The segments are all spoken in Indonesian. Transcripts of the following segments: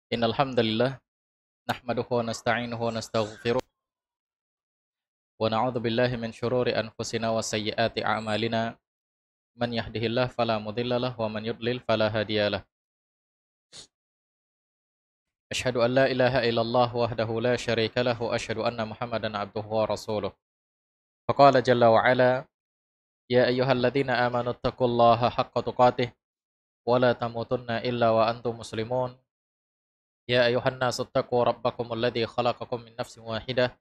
Innal hamdalillah nahmaduhu wa nasta'inuhu wa nastaghfiruh wa na'udzu billahi min shururi anfusina wa sayyiati a'malina man yahdihillahu fala mudhillalah wa man yudlil fala hadiyalah. Asyhadu an la ilaha illallah wahdahu la syarika lahu wa asyhadu anna Muhammadan abduhu wa rasuluh. Faqala jalla wa ala ya ayyuhalladzina amanu taqullaha haqqa tuqatih wa la tamutunna illa wa antum muslimun. Ya ayuhan nasu taqu rabbakum alladzi khalaqakum min nafsin wahidah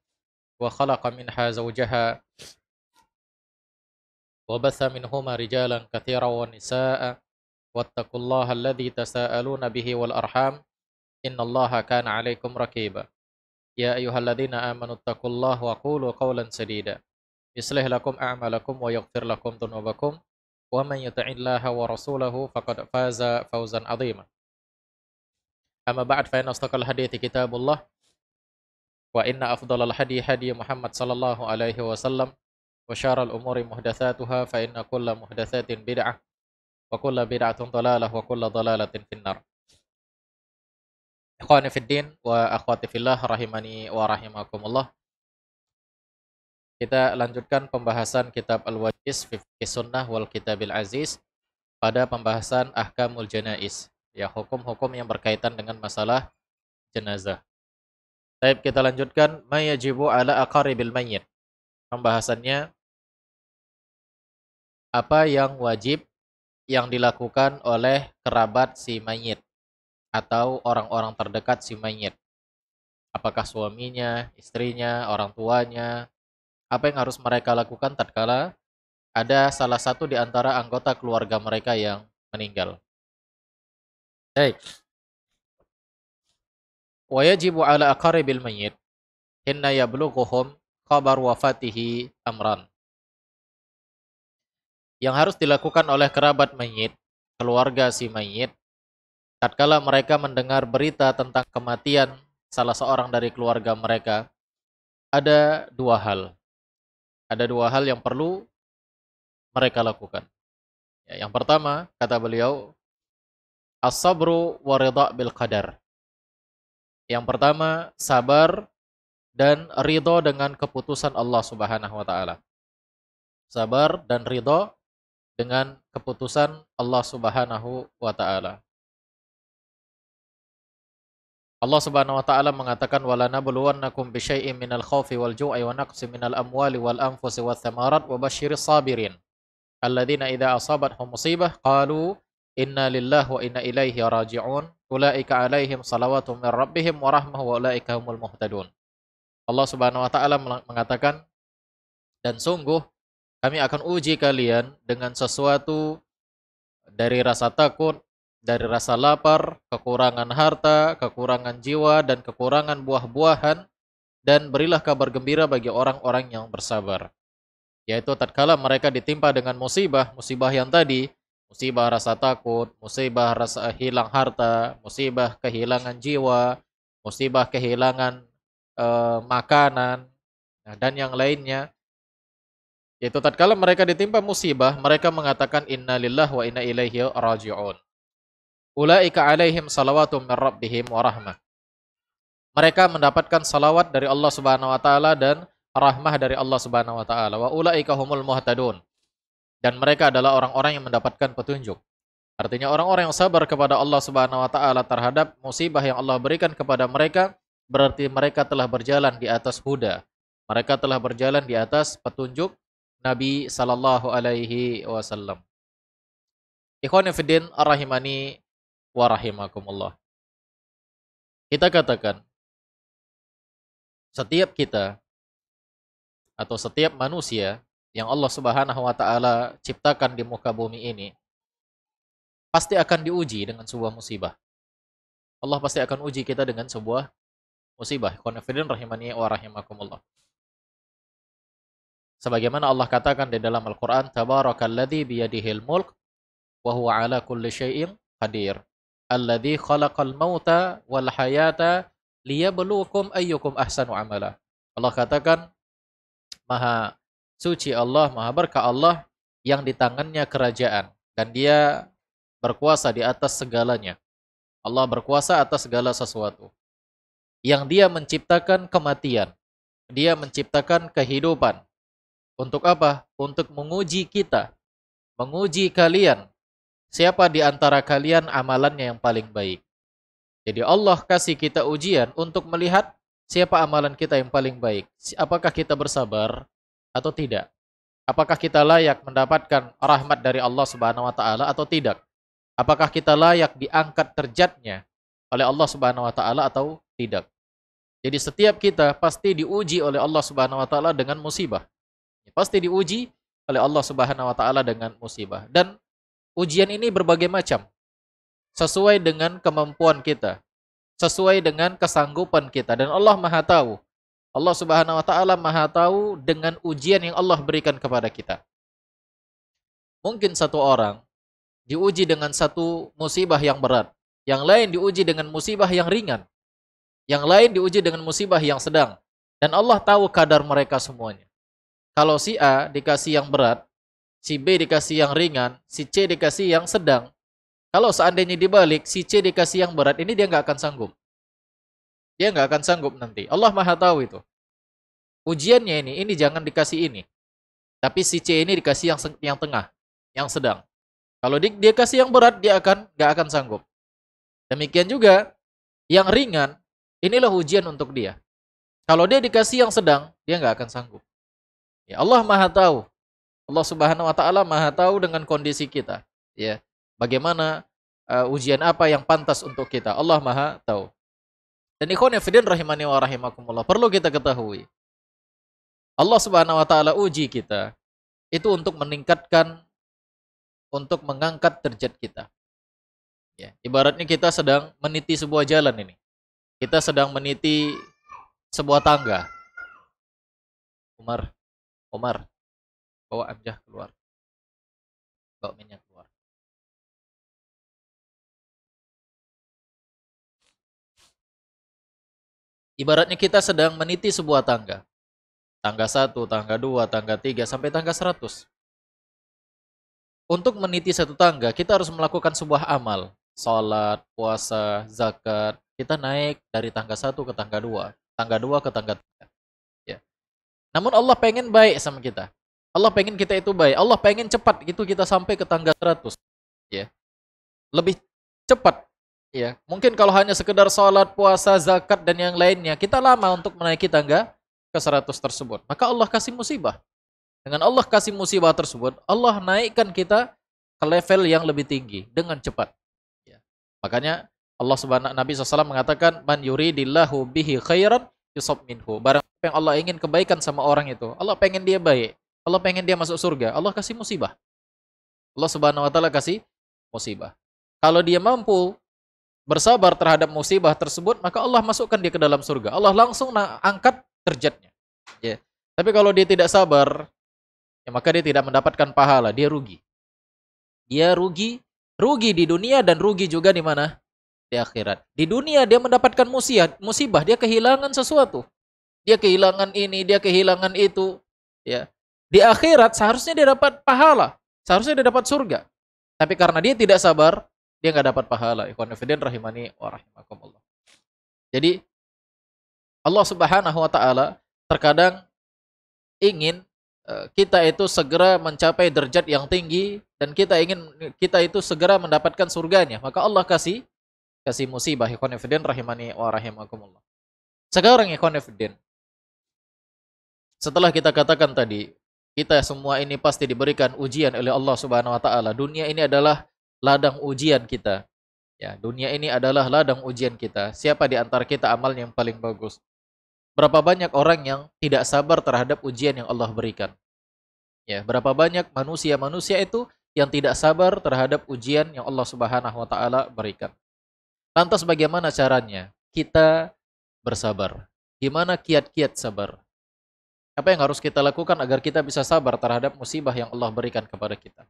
wa khalaqa minha zawjaha wa batha minhuma rijalan katsiran wa nisaa'a wattaqullaha alladzi tasaaluna bihi wal arham innallaha kana 'alaikum raqiba. Ya ayyuhalladzina amanu taqullaha wa qulu qawlan sadida yuslih lakum a'malakum wa yaghfir lakum dhunubakum wa man yuti'illaha wa rasulahu faqad faza fawzan 'azima. Amma ba'd fa inna asdaqal hadithi kitabullah wa inna afdalal hadi hadi Muhammad sallallahu alaihi wasallam wa syarral umuri muhdatsatuha fa inna kulla muhdatsatin bid'ah wa kulla bid'atin dhalalah wa kulla dhalalatin finnar. Ikhwani fid din wa akhwati fillah rahimani wa rahimakumullah. Kita lanjutkan pembahasan kitab Al-Wajiz fi Sunnah wal Kitabil Aziz pada pembahasan ahkamul janaiz, ya hukum-hukum yang berkaitan dengan masalah jenazah. Baik, kita lanjutkan ma yajibu ala aqaribil mayyit. Pembahasannya apa yang wajib yang dilakukan oleh kerabat si mayit atau orang-orang terdekat si mayit. Apakah suaminya, istrinya, orang tuanya, apa yang harus mereka lakukan tatkala ada salah satu di antara anggota keluarga mereka yang meninggal. Baik. Wa yajibu ala aqaribil mayyit hinna yablughuhum khabar wafatihi amran. Yang harus dilakukan oleh kerabat mayit, keluarga si mayit, tatkala mereka mendengar berita tentang kematian salah seorang dari keluarga mereka, ada dua hal. Ada dua hal yang perlu mereka lakukan. Ya, yang pertama, kata beliau, as-sabru wa ridha bil qadar. Yang pertama, sabar dan ridho dengan keputusan Allah Subhanahu wa taala. Sabar dan ridho dengan keputusan Allah Subhanahu wa taala. Allah Subhanahu wa taala mengatakan wala nabluwannakum bisyai'in minal khaufi wal ju'i wa naqsin minal amwali wal anfusi wath thamarat wa basyiris sabirin alladzina idza asabathum musibah qalu inna lillahi wa inna ilaihi raji'un ulaika alaihim salawatu mir rabbihim wa rahmah wa ulaika humul muhtadun. Allah Subhanahu wa taala mengatakan, dan sungguh kami akan uji kalian dengan sesuatu dari rasa takut, dari rasa lapar, kekurangan harta, kekurangan jiwa, dan kekurangan buah-buahan, dan berilah kabar gembira bagi orang-orang yang bersabar. Yaitu tatkala mereka ditimpa dengan musibah, musibah yang tadi, musibah rasa takut, musibah rasa hilang harta, musibah kehilangan jiwa, musibah kehilangan makanan, dan yang lainnya. Yaitu tatkala mereka ditimpa musibah, mereka mengatakan inna lillahi wa inna ilaihi raji'un. Ulaika alaihim salawatum min rabbihim wa rahmah. Mereka mendapatkan salawat dari Allah Subhanahu wa taala dan rahmah dari Allah Subhanahu wa taala. Wa ulaika humul muhtadun. Dan mereka adalah orang-orang yang mendapatkan petunjuk. Artinya orang-orang yang sabar kepada Allah Subhanahu wa taala terhadap musibah yang Allah berikan kepada mereka, berarti mereka telah berjalan di atas huda. Mereka telah berjalan di atas petunjuk Nabi sallallahu alaihi wasallam. Ikhwani fiddin arrahimani wa rahimakumullah. Kita katakan setiap kita atau setiap manusia yang Allah Subhanahu wa taala ciptakan di muka bumi ini pasti akan diuji dengan sebuah musibah. Allah pasti akan uji kita dengan sebuah musibah. Ikhwani fiddin rahimani wa rahimakumullah. Sebagaimana Allah katakan di dalam Al-Qur'an, tabarakalladzi biyadihil mulk wa huwa ala kulli syai'in qadir. Alladzi khalaqal mauta wal hayata liyabluwakum ayyukum ahsanu amala. Allah katakan, Maha suci Allah, Maha berkah Allah yang di tangannya kerajaan dan Dia berkuasa di atas segalanya. Allah berkuasa atas segala sesuatu. Yang Dia menciptakan kematian, Dia menciptakan kehidupan. Untuk apa? Untuk menguji kita, menguji kalian. Siapa di antara kalian amalannya yang paling baik? Jadi Allah kasih kita ujian untuk melihat siapa amalan kita yang paling baik. Apakah kita bersabar atau tidak? Apakah kita layak mendapatkan rahmat dari Allah Subhanahu wa taala atau tidak? Apakah kita layak diangkat derajatnya oleh Allah Subhanahu wa taala atau tidak? Jadi setiap kita pasti diuji oleh Allah Subhanahu wa taala dengan musibah. Pasti diuji oleh Allah Subhanahu wa taala dengan musibah. Dan ujian ini berbagai macam. Sesuai dengan kemampuan kita, sesuai dengan kesanggupan kita, dan Allah Maha tahu. Allah Subhanahu wa taala Maha tahu dengan ujian yang Allah berikan kepada kita. Mungkin satu orang diuji dengan satu musibah yang berat, yang lain diuji dengan musibah yang ringan, yang lain diuji dengan musibah yang sedang, dan Allah tahu kadar mereka semuanya. Kalau si A dikasih yang berat, si B dikasih yang ringan, si C dikasih yang sedang. Kalau seandainya dibalik, si C dikasih yang berat, ini dia nggak akan sanggup. Dia nggak akan sanggup nanti. Allah Maha tahu itu. Ujiannya ini jangan dikasih ini. Tapi si C ini dikasih yang tengah, yang sedang. Kalau dia kasih yang berat, dia nggak akan sanggup. Demikian juga yang ringan, inilah ujian untuk dia. Kalau dia dikasih yang sedang, dia nggak akan sanggup. Ya, Allah Maha tahu. Allah Subhanahu wa taala Maha tahu dengan kondisi kita. Ya. Bagaimana ujian apa yang pantas untuk kita. Allah Maha tahu. Dan ikhwan fillah rahimani wa rahimakumullah, perlu kita ketahui. Allah Subhanahu wa taala uji kita itu untuk meningkatkan, untuk mengangkat derajat kita. Ya, ibaratnya kita sedang meniti sebuah jalan ini. Kita sedang meniti sebuah tangga. Umar, bawa Amjah keluar. Bawa minyak keluar. Ibaratnya kita sedang meniti sebuah tangga. Tangga 1, tangga 2, tangga 3, sampai tangga 100. Untuk meniti satu tangga, kita harus melakukan sebuah amal. Salat, puasa, zakat. Kita naik dari tangga 1 ke tangga 2. Tangga 2 ke tangga 3. Ya. Namun Allah pengen baik sama kita. Allah pengen kita itu baik. Allah pengen cepat gitu kita sampai ke tangga 100. Ya. Lebih cepat. Ya, mungkin kalau hanya sekedar salat, puasa, zakat dan yang lainnya, kita lama untuk menaiki tangga ke 100 tersebut. Maka Allah kasih musibah. Dengan Allah kasih musibah tersebut, Allah naikkan kita ke level yang lebih tinggi dengan cepat. Ya. Makanya Nabi SAW mengatakan, man yuridillahu bihi khairan yusab minhu. Barang yang Allah ingin kebaikan sama orang itu, Allah pengen dia baik, Allah pengen dia masuk surga, Allah kasih musibah. Allah Subhanahu wa taala kasih musibah. Kalau dia mampu bersabar terhadap musibah tersebut, maka Allah masukkan dia ke dalam surga. Allah langsung angkat derajatnya. Ya. Tapi kalau dia tidak sabar, ya maka dia tidak mendapatkan pahala, dia rugi. Dia rugi di dunia dan rugi juga di mana? Di akhirat. Di dunia dia mendapatkan musibah, dia kehilangan sesuatu. Dia kehilangan ini, dia kehilangan itu, ya. Di akhirat seharusnya dia dapat pahala, seharusnya dia dapat surga. Tapi karena dia tidak sabar, dia nggak dapat pahala. Ikhwan fillah rahimani wa rahimakumullah. Jadi Allah Subhanahu wa taala terkadang ingin kita itu segera mencapai derajat yang tinggi dan kita ingin kita itu segera mendapatkan surganya. Maka Allah kasih musibah. Ikhwan fillah rahimani wa rahimakumullah. Sekarang ikhwan fillah, setelah kita katakan tadi, kita semua ini pasti diberikan ujian oleh Allah Subhanahu wa taala. Dunia ini adalah ladang ujian kita. Ya, dunia ini adalah ladang ujian kita. Siapa di antara kita amalnya yang paling bagus? Berapa banyak orang yang tidak sabar terhadap ujian yang Allah berikan? Ya, berapa banyak manusia itu yang tidak sabar terhadap ujian yang Allah Subhanahu wa taala berikan? Lantas bagaimana caranya kita bersabar? Gimana kiat-kiat sabar? Apa yang harus kita lakukan agar kita bisa sabar terhadap musibah yang Allah berikan kepada kita?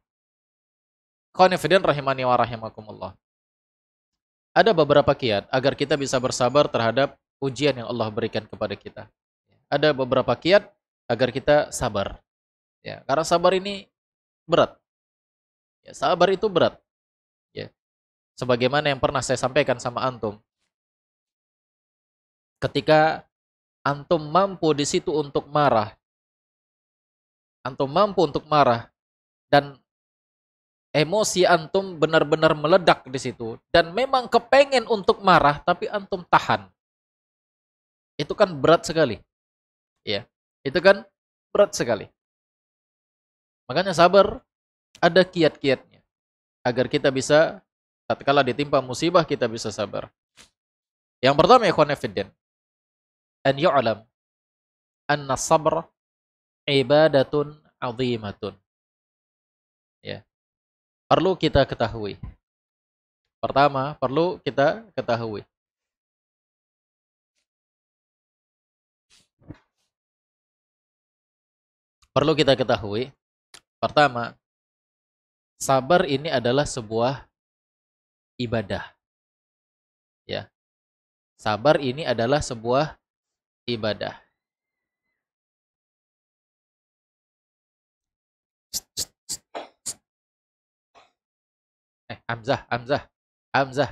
Khonifidin rahimani wa rahimakumullah. Ada beberapa kiat agar kita bisa bersabar terhadap ujian yang Allah berikan kepada kita. Ada beberapa kiat agar kita sabar. Ya, karena sabar ini berat. Ya, sabar itu berat. Ya. Sebagaimana yang pernah saya sampaikan sama antum, ketika antum mampu di situ untuk marah, antum mampu untuk marah, dan emosi antum benar-benar meledak di situ, dan memang kepengen untuk marah, tapi antum tahan. Itu kan berat sekali. Ya, itu kan berat sekali. Makanya sabar ada kiat-kiatnya. Agar kita bisa, tatkala ditimpa musibah, kita bisa sabar. Yang pertama, ikhwan fillah, an yu'lam anna sabr ibadatun azimatun. Ya. Perlu kita ketahui. Pertama, perlu kita ketahui. Perlu kita ketahui. Pertama, sabar ini adalah sebuah ibadah. Ya. Sabar ini adalah sebuah ibadah. Hamzah, Hamzah, Hamzah,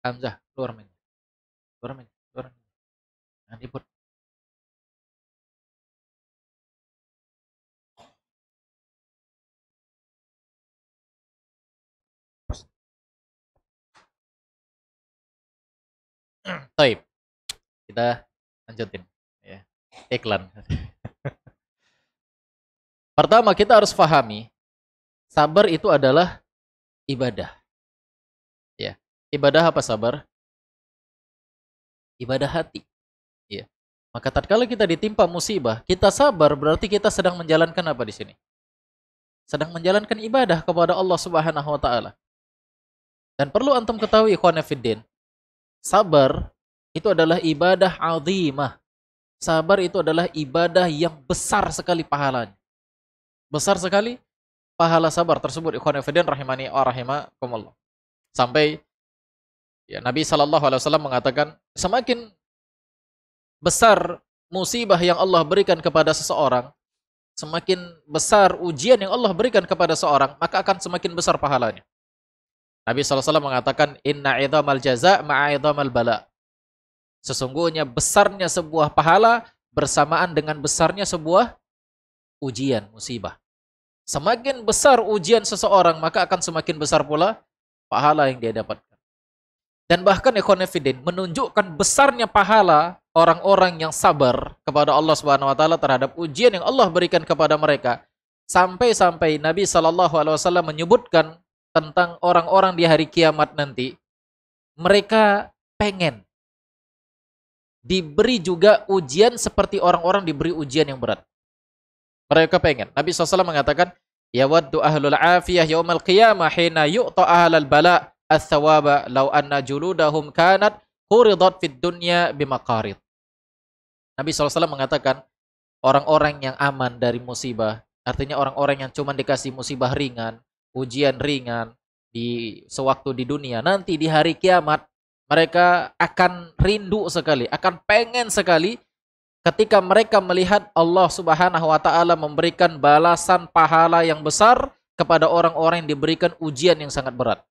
Hamzah, keluar main. Keluar main, keluar main. Nanti pun. Taib. Kita lanjutin. Ya. Iklan. Pertama, kita harus pahami, sabar itu adalah ibadah. Ya. Ibadah apa sabar? Ibadah hati. Ya. Maka tatkala kita ditimpa musibah, kita sabar berarti kita sedang menjalankan apa di sini? Sedang menjalankan ibadah kepada Allah Subhanahu wa taala. Dan perlu antum ketahui, ikhwan fillah, sabar itu adalah ibadah azimah. Sabar itu adalah ibadah yang besar sekali pahalanya. Besar sekali pahala sabar tersebut, ikhwan fillah rahimani wa rahimakumullah. Sampai ya, Nabi SAW mengatakan, semakin besar musibah yang Allah berikan kepada seseorang, semakin besar ujian yang Allah berikan kepada seorang, maka akan semakin besar pahalanya. Nabi SAW mengatakan, inna idhamal jaza' ma'a idhamal bala. Sesungguhnya besarnya sebuah pahala bersamaan dengan besarnya sebuah ujian, musibah. Semakin besar ujian seseorang, maka akan semakin besar pula pahala yang dia dapatkan. Dan bahkan ikhwan fillah, menunjukkan besarnya pahala orang-orang yang sabar kepada Allah Subhanahu wa taala terhadap ujian yang Allah berikan kepada mereka. Sampai-sampai Nabi SAW menyebutkan tentang orang-orang di hari kiamat nanti, mereka pengen diberi juga ujian seperti orang-orang diberi ujian yang berat. Mereka pengen. Nabi SAW mengatakan, yawaddu ahlul afiyah yaumal qiyamah hina yu'ta ahlal bala ats-tsawaba law anna juludahum kanat huridat fid dunya bimaqarid. Nabi SAW mengatakan, orang-orang yang aman dari musibah, artinya orang-orang yang cuma dikasih musibah ringan, ujian ringan di sewaktu di dunia, nanti di hari kiamat mereka akan rindu sekali, akan pengen sekali ketika mereka melihat Allah Subhanahu wa taala memberikan balasan pahala yang besar kepada orang-orang yang diberikan ujian yang sangat berat.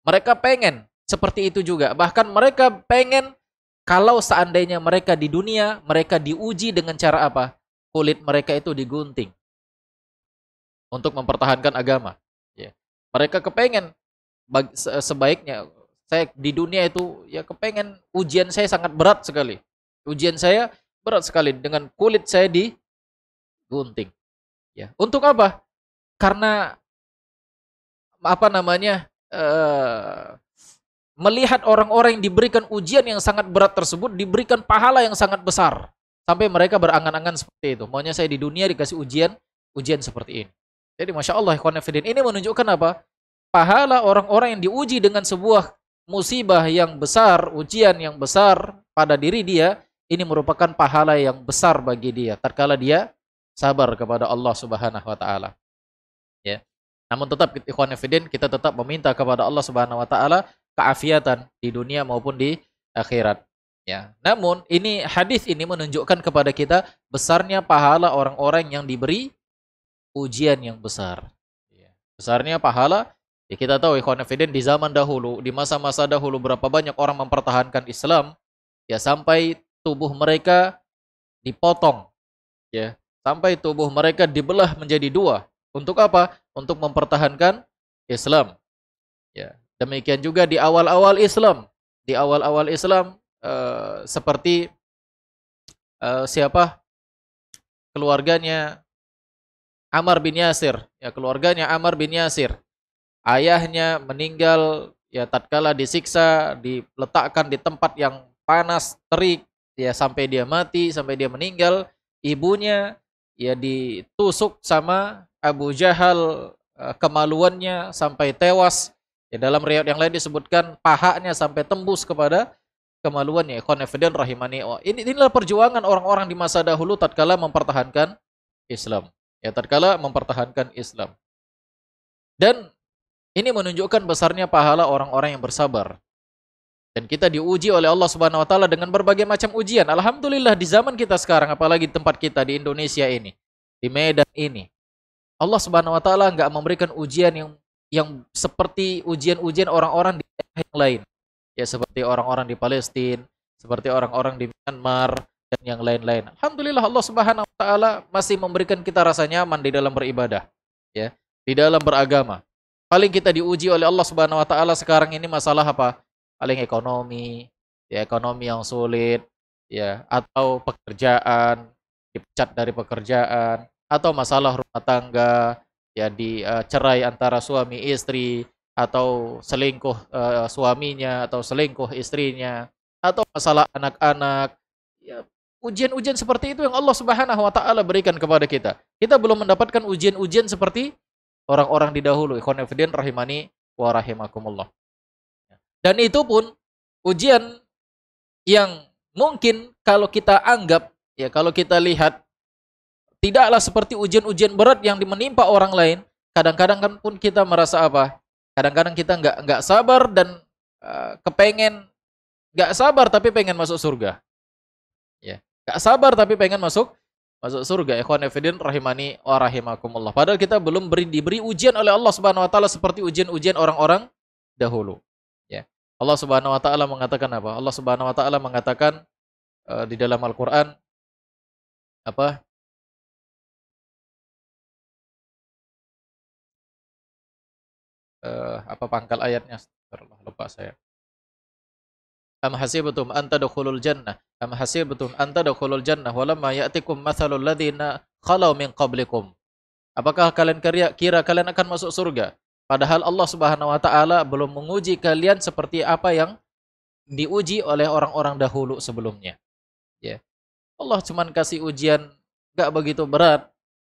Mereka pengen seperti itu juga. Bahkan mereka pengen kalau seandainya mereka di dunia, mereka diuji dengan cara apa? Kulit mereka itu digunting untuk mempertahankan agama. Ya. Mereka kepengen sebaiknya saya di dunia itu ya kepengen ujian saya sangat berat sekali. Ujian saya berat sekali dengan kulit saya digunting. Ya. Untuk apa? Karena apa namanya? Melihat orang-orang yang diberikan ujian yang sangat berat tersebut diberikan pahala yang sangat besar. Sampai mereka berangan-angan seperti itu. Maunya saya di dunia dikasih ujian seperti ini. Jadi Masya Allah, ini menunjukkan apa? Pahala orang-orang yang diuji dengan sebuah musibah yang besar, ujian yang besar pada diri dia, ini merupakan pahala yang besar bagi dia tatkala dia sabar kepada Allah Subhanahu wa taala. Ya. Namun tetap ikhwan fillah, kita tetap meminta kepada Allah Subhanahu wa taala keafiatan di dunia maupun di akhirat. Ya. Namun ini hadis ini menunjukkan kepada kita besarnya pahala orang-orang yang diberi ujian yang besar. Ya. Besarnya pahala Ya, kita tahu ikhwan fillah di zaman dahulu, di masa-masa dahulu berapa banyak orang mempertahankan Islam ya sampai tubuh mereka dipotong ya, sampai tubuh mereka dibelah menjadi dua. Untuk apa? Untuk mempertahankan Islam. Ya, demikian juga di awal-awal Islam. Di awal-awal Islam seperti siapa? Keluarganya Ammar bin Yasir. Ya, keluarganya Ammar bin Yasir. Ayahnya meninggal ya tatkala disiksa, diletakkan di tempat yang panas, terik ya sampai dia mati, sampai dia meninggal. Ibunya ya ditusuk sama Abu Jahal, kemaluannya sampai tewas. Ya, dalam riwayat yang lain disebutkan pahanya sampai tembus kepada kemaluannya. Ikhwan fillah rahimani. Inilah perjuangan orang-orang di masa dahulu tatkala mempertahankan Islam. Ya, tatkala mempertahankan Islam. Dan ini menunjukkan besarnya pahala orang-orang yang bersabar. Dan kita diuji oleh Allah Subhanahu wa taala dengan berbagai macam ujian. Alhamdulillah di zaman kita sekarang, apalagi di tempat kita di Indonesia ini, di Medan ini, Allah Subhanahu wa taala enggak memberikan ujian yang seperti ujian-ujian orang-orang di daerah yang lain. Ya seperti orang-orang di Palestina, seperti orang-orang di Myanmar dan yang lain-lain. Alhamdulillah Allah Subhanahu wa taala masih memberikan kita rasa nyaman di dalam beribadah, ya, di dalam beragama. Paling kita diuji oleh Allah Subhanahu wa taala sekarang ini masalah apa? Paling ekonomi, ya ekonomi yang sulit, ya, atau pekerjaan, dipecat dari pekerjaan, atau masalah rumah tangga, ya cerai antara suami istri, atau selingkuh suaminya, atau selingkuh istrinya, atau masalah anak-anak. Ya, ujian-ujian seperti itu yang Allah Subhanahu wa taala berikan kepada kita. Kita belum mendapatkan ujian-ujian seperti orang-orang di dahulu. Ikhwan fillah rahimani wa rahimakumullah. Dan itu pun ujian yang mungkin kalau kita anggap, ya kalau kita lihat tidaklah seperti ujian-ujian berat yang menimpa orang lain. Kadang-kadang kan pun kita merasa apa? Kadang-kadang kita nggak sabar dan nggak sabar tapi pengen masuk surga. Ya, nggak sabar tapi pengen masuk surga. Ikhwan fillah rahimani wa rahimakumullah. Padahal kita belum diberi ujian oleh Allah Subhanahu wa taala seperti ujian-ujian orang-orang dahulu. Ya. Allah Subhanahu wa taala mengatakan apa? Allah Subhanahu wa taala mengatakan di dalam Al-Qur'an apa? Apa pangkal ayatnya? Lupa saya. Am hasibtum an tadkhulul jannah am hasibtum an tadkhulul jannah walamma ya'tikum mathalul ladzina khalau min qablikum. Apakah kalian kira kalian akan masuk surga padahal Allah Subhanahu wa taala belum menguji kalian seperti apa yang diuji oleh orang-orang dahulu sebelumnya. Ya. Allah cuman kasih ujian enggak begitu berat.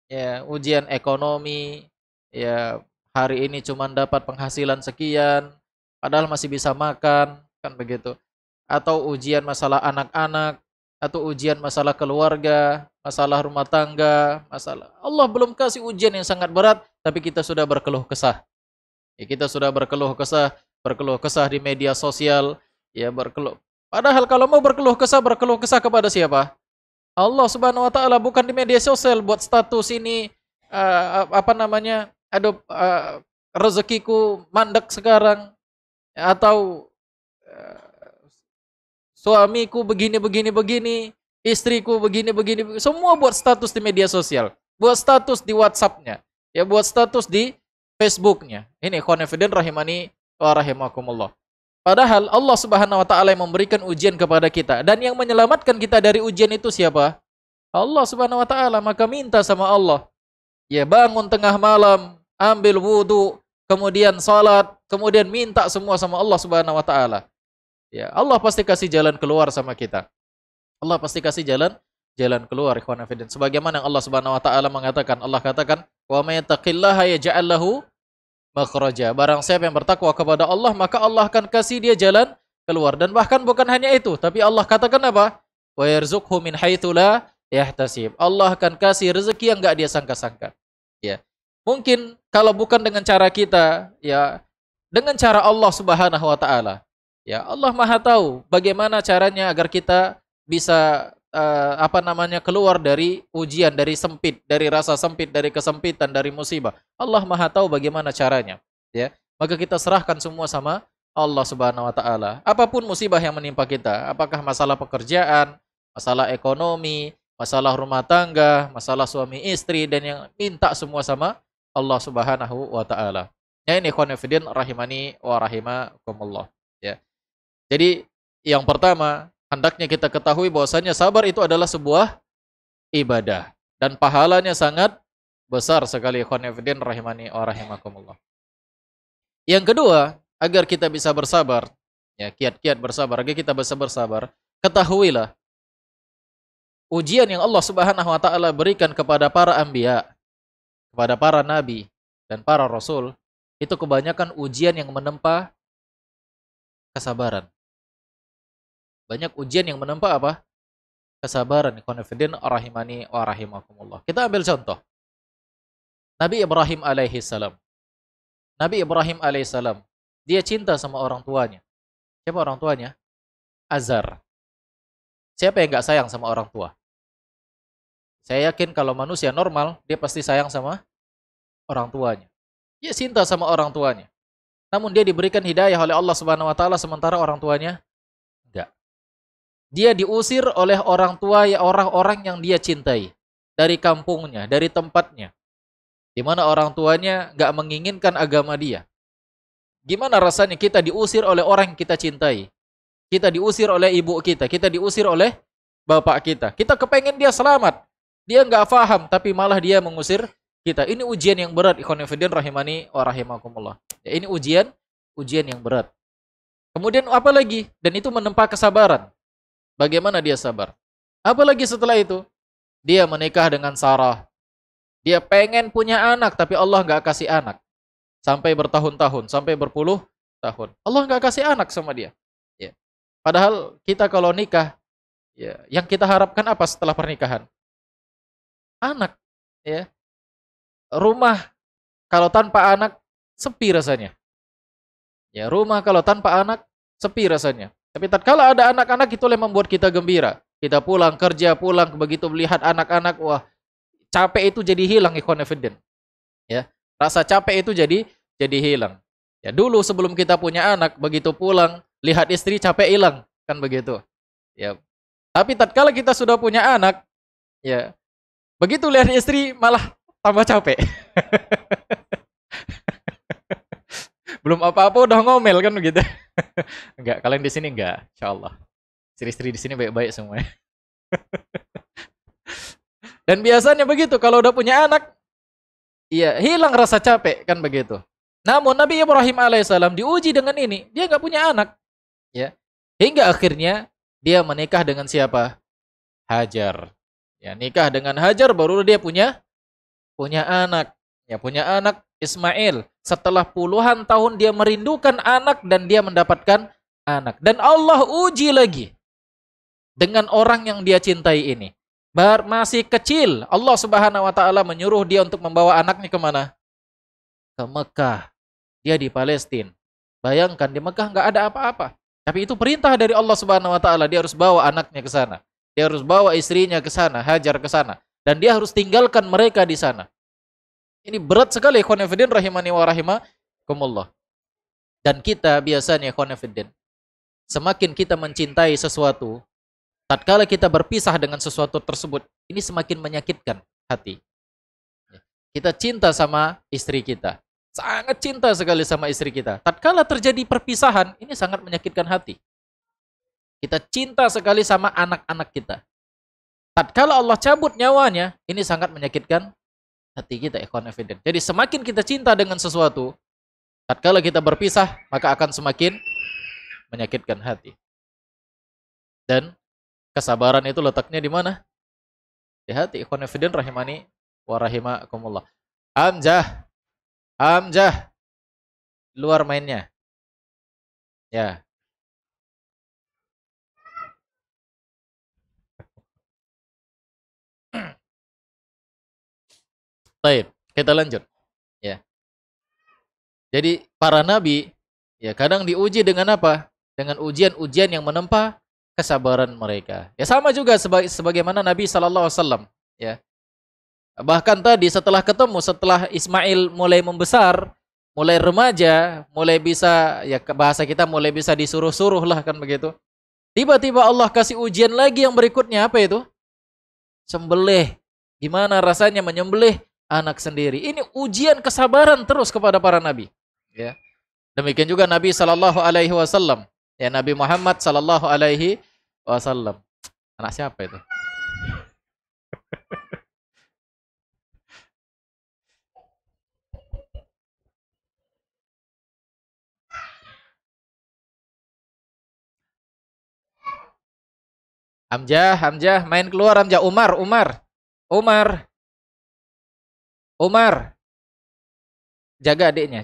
Ya, ujian ekonomi, ya hari ini cuman dapat penghasilan sekian padahal masih bisa makan, kan begitu. Atau ujian masalah anak-anak, atau ujian masalah keluarga, masalah rumah tangga, masalah Allah belum kasih ujian yang sangat berat, tapi kita sudah berkeluh kesah. Ya, kita sudah berkeluh kesah di media sosial, ya berkeluh. Padahal kalau mau berkeluh kesah kepada siapa? Allah Subhanahu wa taala, bukan di media sosial buat status ini aduh rezekiku mandek sekarang, atau suamiku begini, istriku begini, semua buat status di media sosial, buat status di WhatsApp-nya, ya buat status di Facebook-nya. Ini ikhwan fillah rahimani wa rahimakumullah. Padahal Allah Subhanahu wa taala yang memberikan ujian kepada kita dan yang menyelamatkan kita dari ujian itu siapa? Allah Subhanahu wa taala. Maka minta sama Allah. Ya, bangun tengah malam, ambil wudu, kemudian salat, kemudian minta semua sama Allah Subhanahu wa taala. Ya, Allah pasti kasih jalan keluar sama kita. Allah pasti kasih jalan keluar, ikhwan fillah. Sebagaimana Allah Subhanahu wa taala mengatakan, Allah katakan, "Wa may yattaqillaha yaj'al lahu makhraja." Barang siapa yang bertakwa kepada Allah, maka Allah akan kasih dia jalan keluar. Dan bahkan bukan hanya itu, tapi Allah katakan apa? Wa yarzuqhu min haitsu la yahtasib. Allah akan kasih rezeki yang enggak dia sangka-sangka. Ya. Mungkin kalau bukan dengan cara kita, ya dengan cara Allah Subhanahu wa taala. Ya, Allah Maha tahu bagaimana caranya agar kita bisa keluar dari ujian, dari sempit, dari rasa sempit, dari kesempitan, dari musibah. Allah Maha tahu bagaimana caranya, ya. maka kita serahkan semua sama Allah Subhanahu wa taala. Apapun musibah yang menimpa kita, apakah masalah pekerjaan, masalah ekonomi, masalah rumah tangga, masalah suami istri, dan yang minta semua sama Allah Subhanahu wa taala. Ya, ini ikhwan fillah rahimani wa rahimakumullah, ya. Jadi yang pertama, hendaknya kita ketahui bahwasanya sabar itu adalah sebuah ibadah dan pahalanya sangat besar sekali, ikhwan fillah rahimani wa rahimakumullah. Yang kedua, agar kita bisa bersabar, ya, kiat-kiat bersabar, agar kita bisa bersabar, ketahuilah ujian yang Allah Subhanahu wa taala berikan kepada para anbiya, kepada para nabi dan para rasul, itu kebanyakan ujian yang menempa kesabaran. Banyak ujian yang menempa apa? Kesabaran. Ikhwan rahimani wa rahimakumullah. Kita ambil contoh. Nabi Ibrahim alaihi salam. Nabi Ibrahim alaihi salam, dia cinta sama orang tuanya. Siapa orang tuanya? Azar. Siapa yang enggak sayang sama orang tua? Saya yakin kalau manusia normal, dia pasti sayang sama orang tuanya. Dia cinta sama orang tuanya. Namun dia diberikan hidayah oleh Allah Subhanahu wa taala sementara orang tuanya enggak. Dia diusir oleh orang tua ya, orang-orang yang dia cintai dari kampungnya, dari tempatnya. Di mana orang tuanya enggak menginginkan agama dia. Gimana rasanya kita diusir oleh orang yang kita cintai? Kita diusir oleh ibu kita diusir oleh bapak kita. Kita kepengen dia selamat. Dia enggak faham, tapi malah dia mengusir kita. Ini ujian yang berat, ikhwan fillah rahimani wa rahimakumullah. Ya, ini ujian yang berat. Kemudian apa lagi? Dan itu menempa kesabaran. Bagaimana dia sabar? Apalagi setelah itu? Dia menikah dengan Sarah. Dia pengen punya anak, tapi Allah enggak kasih anak. Sampai bertahun-tahun, sampai berpuluh tahun. Allah enggak kasih anak sama dia. Ya. Padahal kita kalau nikah, ya, yang kita harapkan apa setelah pernikahan? Anak. Ya. Rumah kalau tanpa anak, sepi rasanya. Ya, rumah kalau tanpa anak, sepi rasanya. Tapi tatkala ada anak-anak, itulah yang membuat kita gembira. Kita pulang kerja, pulang begitu melihat anak-anak, wah, capek itu jadi hilang, ikhwan fillah. Ya, rasa capek itu jadi hilang. Ya, dulu sebelum kita punya anak, begitu pulang lihat istri capek hilang, kan begitu. Ya. Tapi tatkala kita sudah punya anak, ya, begitu lihat istri malah tambah capek. Belum apa-apa udah ngomel kan begitu. Enggak, kalian di sini enggak, insyaallah. Istri-istri di sini baik-baik semuanya. Dan biasanya begitu kalau udah punya anak, iya, hilang rasa capek kan begitu. Namun Nabi Ibrahim alaihissalam diuji dengan ini, dia enggak punya anak. Ya. Hingga akhirnya dia menikah dengan siapa? Hajar. Ya, nikah dengan Hajar baru dia punya anak. Ya, punya anak Ismail. Setelah puluhan tahun dia merindukan anak dan dia mendapatkan anak. Dan Allah uji lagi dengan orang yang dia cintai ini. Masih kecil, Allah Subhanahu wa taala menyuruh dia untuk membawa anaknya kemana? Ke Mekah. Dia di Palestina. Bayangkan di Mekah nggak ada apa-apa. Tapi itu perintah dari Allah Subhanahu wa taala, dia harus bawa anaknya ke sana. Dia harus bawa istrinya ke sana, Hajar ke sana, dan dia harus tinggalkan mereka di sana. Ini berat sekali, ikhwan fillah rahimani wa rahimakumullah. Dan kita biasanya, ikhwan fillah, semakin kita mencintai sesuatu, tatkala kita berpisah dengan sesuatu tersebut, ini semakin menyakitkan hati. Kita cinta sama istri kita, sangat cinta sekali sama istri kita. Tatkala terjadi perpisahan, ini sangat menyakitkan hati. Kita cinta sekali sama anak-anak kita. Tatkala Allah cabut nyawanya, ini sangat menyakitkan hati kita, ikhwan fillah. Jadi semakin kita cinta dengan sesuatu, tatkala kita berpisah, maka akan semakin menyakitkan hati. Dan kesabaran itu letaknya di mana? Di hati, ikhwan fillah rahimani wa rahimakumullah. Hamzah, luar mainnya. Ya. Baik, kita lanjut. Ya. Jadi para nabi, ya, kadang diuji dengan apa? Dengan ujian-ujian yang menempa kesabaran mereka. Ya, sama juga sebagaimana Nabi sallallahu alaihi wasallam, ya. Bahkan tadi setelah ketemu, setelah Ismail mulai membesar, mulai remaja, mulai bisa, ya bahasa kita mulai bisa disuruh-suruh lah kan begitu. Tiba-tiba Allah kasih ujian lagi yang berikutnya, apa itu? Sembelih. Gimana rasanya menyembelih anak sendiri? Ini ujian kesabaran terus kepada para nabi. Ya. Demikian juga Nabi Sallallahu Alaihi Wasallam. Ya, Nabi Muhammad Sallallahu Alaihi Wasallam. Anak siapa itu? Hamzah, main keluar Hamzah. Umar, jaga adiknya.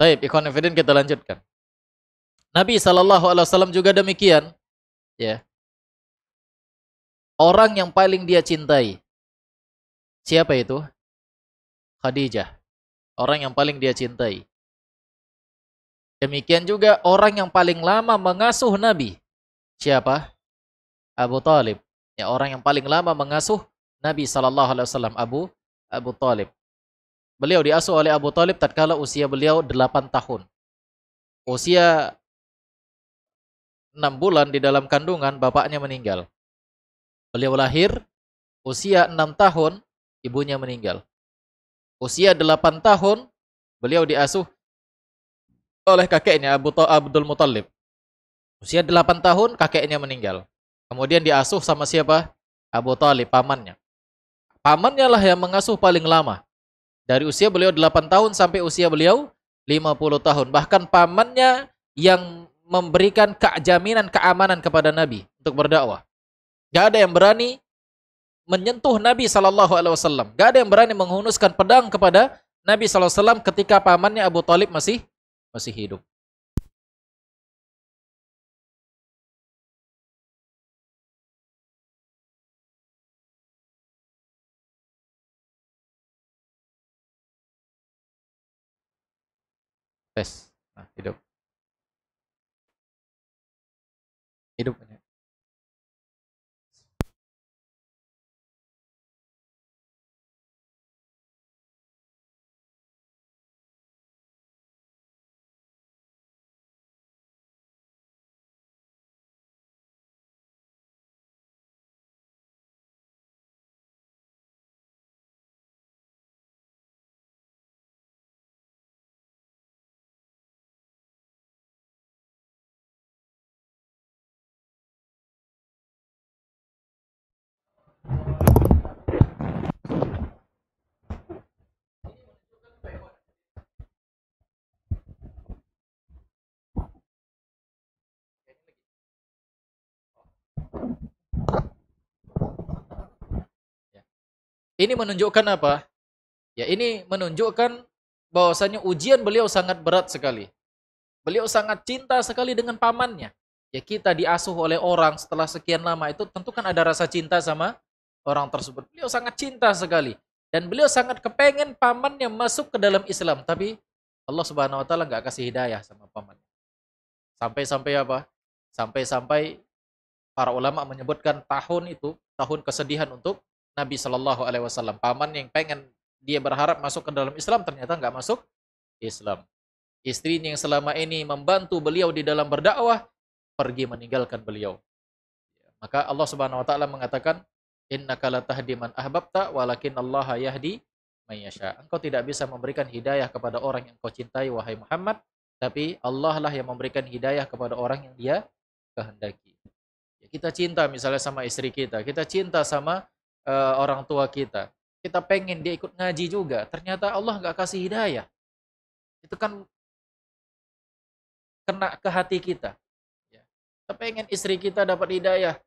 Baik, ikhwan fillah kita lanjutkan. Nabi Sallallahu Alaihi Wasallam juga demikian, ya. Orang yang paling dia cintai, siapa itu? Khadijah. Orang yang paling dia cintai. Demikian juga orang yang paling lama mengasuh Nabi, siapa? Abu Talib. Ya, orang yang paling lama mengasuh Nabi Sallallahu Alaihi Wasallam, Abu Talib. Beliau diasuh oleh Abu Talib tatkala usia beliau 8 tahun. Usia 6 bulan di dalam kandungan, bapaknya meninggal. Beliau lahir, usia 6 tahun, ibunya meninggal. Usia 8 tahun, beliau diasuh oleh kakeknya, Abdul Muthalib. Usia 8 tahun, kakeknya meninggal. Kemudian diasuh sama siapa? Abu Talib, pamannya. Pamannya lah yang mengasuh paling lama. Dari usia beliau 8 tahun sampai usia beliau 50 tahun. Bahkan pamannya yang memberikan jaminan keamanan kepada Nabi untuk berdakwah. Gak ada yang berani menyentuh Nabi SAW. Gak ada yang berani menghunuskan pedang kepada Nabi SAW ketika pamannya Abu Talib masih hidup. Tes. Nah, hidup. Hidup. Ini menunjukkan apa? Ya, ini menunjukkan bahwasanya ujian beliau sangat berat sekali. Beliau sangat cinta sekali dengan pamannya. Ya, kita diasuh oleh orang setelah sekian lama, itu tentu kan ada rasa cinta sama orang tersebut. Beliau sangat cinta sekali. Dan beliau sangat kepengen pamannya masuk ke dalam Islam. Tapi Allah Subhanahu Wa Taala nggak kasih hidayah sama pamannya. Sampai-sampai apa? Sampai-sampai para ulama menyebutkan tahun itu tahun kesedihan untuk Nabi Shallallahu Alaihi Wasallam. Paman yang pengen dia berharap masuk ke dalam Islam ternyata nggak masuk Islam. Istrinya yang selama ini membantu beliau di dalam berdakwah pergi meninggalkan beliau. Maka Allah Subhanahu Wa Taala mengatakan, Innaka la tahdi man ahbabta, walakin Allah yahdi may yasha. Engkau tidak bisa memberikan hidayah kepada orang yang kau cintai, wahai Muhammad, tapi Allah lah yang memberikan hidayah kepada orang yang Dia kehendaki. Kita cinta misalnya sama istri kita cinta sama orang tua kita pengen dia ikut ngaji juga, ternyata Allah nggak kasih hidayah, itu kan kena ke hati kita. Kita pengen istri kita dapat hidayah,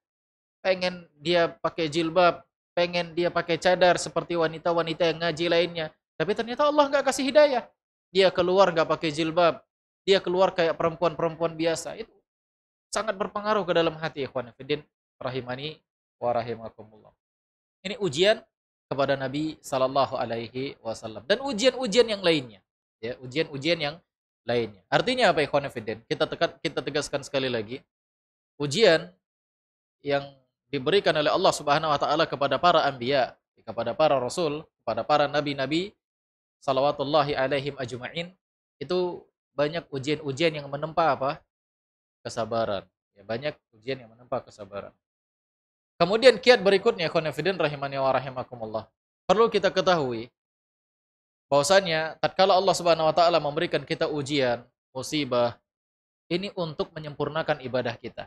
pengen dia pakai jilbab, pengen dia pakai cadar seperti wanita-wanita yang ngaji lainnya, tapi ternyata Allah nggak kasih hidayah, dia keluar nggak pakai jilbab, dia keluar kayak perempuan-perempuan biasa. Itu sangat berpengaruh ke dalam hati, ikhwan fillah rahimani wa rahimakumullah. Ini ujian kepada Nabi Sallallahu Alaihi Wasallam dan ujian-ujian yang lainnya, ya, ujian-ujian yang lainnya. Artinya apa, ikhwan fillah? Kita tegaskan sekali lagi, ujian yang diberikan oleh Allah Subhanahu Wa Taala kepada para anbiya, kepada para rasul, kepada para nabi-nabi salawatullahi alaihim ajma'in, itu banyak ujian-ujian yang menempa apa? Kesabaran. Ya, banyak ujian yang menempa kesabaran. Kemudian kiat berikutnya, khonafidin rahimani wa rahimakumullah. Perlu kita ketahui bahwasanya tatkala Allah Subhanahu wa taala memberikan kita ujian, musibah, ini untuk menyempurnakan ibadah kita.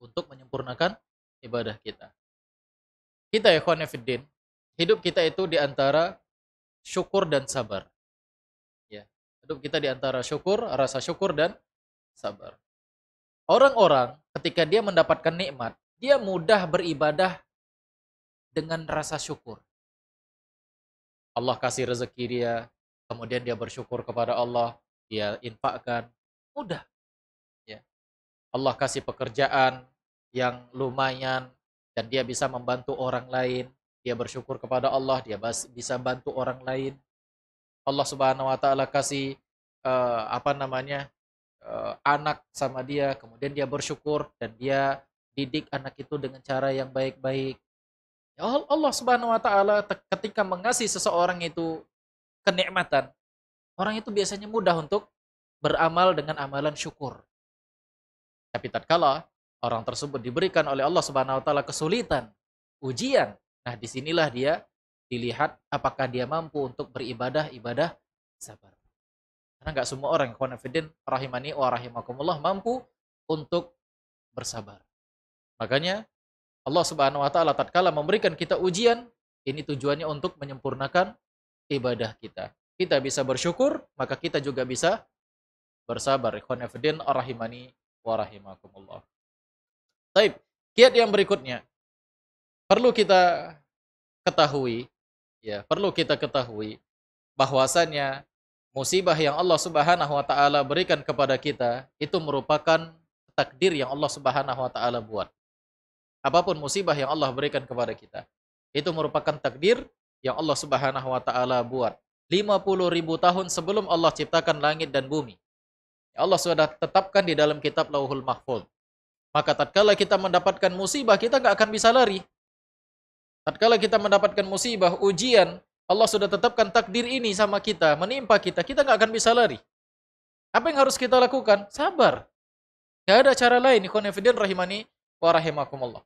Untuk menyempurnakan ibadah kita. Kita ya khonafidin, hidup kita itu di antara syukur dan sabar. Ya, hidup kita di antara syukur, rasa syukur dan sabar. Orang-orang ketika dia mendapatkan nikmat, dia mudah beribadah dengan rasa syukur. Allah kasih rezeki dia, kemudian dia bersyukur kepada Allah, dia infakkan, mudah. Ya. Allah kasih pekerjaan yang lumayan dan dia bisa membantu orang lain, dia bersyukur kepada Allah, dia bisa bantu orang lain. Allah Subhanahu wa taala kasih anak sama dia, kemudian dia bersyukur dan dia didik anak itu dengan cara yang baik-baik. Ya Allah Subhanahu wa taala ketika mengasihi seseorang itu kenikmatan, orang itu biasanya mudah untuk beramal dengan amalan syukur. Tapi tatkala orang tersebut diberikan oleh Allah Subhanahu wa taala kesulitan, ujian, nah disinilah dia dilihat apakah dia mampu untuk beribadah sabar. Karena nggak semua orang, khonafidin rahimani wa rahimakumullah, mampu untuk bersabar. Makanya Allah Subhanahu wa taala tatkala memberikan kita ujian, ini tujuannya untuk menyempurnakan ibadah kita. Kita bisa bersyukur, maka kita juga bisa bersabar. Khonafidin rahimani wa rahimakumullah. Baik, kiat yang berikutnya perlu kita ketahui, ya, perlu kita ketahui bahwasannya musibah yang Allah Subhanahu wa taala berikan kepada kita itu merupakan takdir yang Allah Subhanahu wa taala buat. Apapun musibah yang Allah berikan kepada kita, itu merupakan takdir yang Allah Subhanahu wa taala buat. 50.000 tahun sebelum Allah ciptakan langit dan bumi, Allah sudah tetapkan di dalam kitab Lauhul Mahfuz. Maka tatkala kita mendapatkan musibah, kita nggak akan bisa lari. Tatkala kita mendapatkan musibah, ujian, Allah sudah tetapkan takdir ini sama kita, menimpa kita, kita nggak akan bisa lari. Apa yang harus kita lakukan? Sabar. Nggak ada cara lain. Ikhwanifidin rahimani wa rahimakumullah.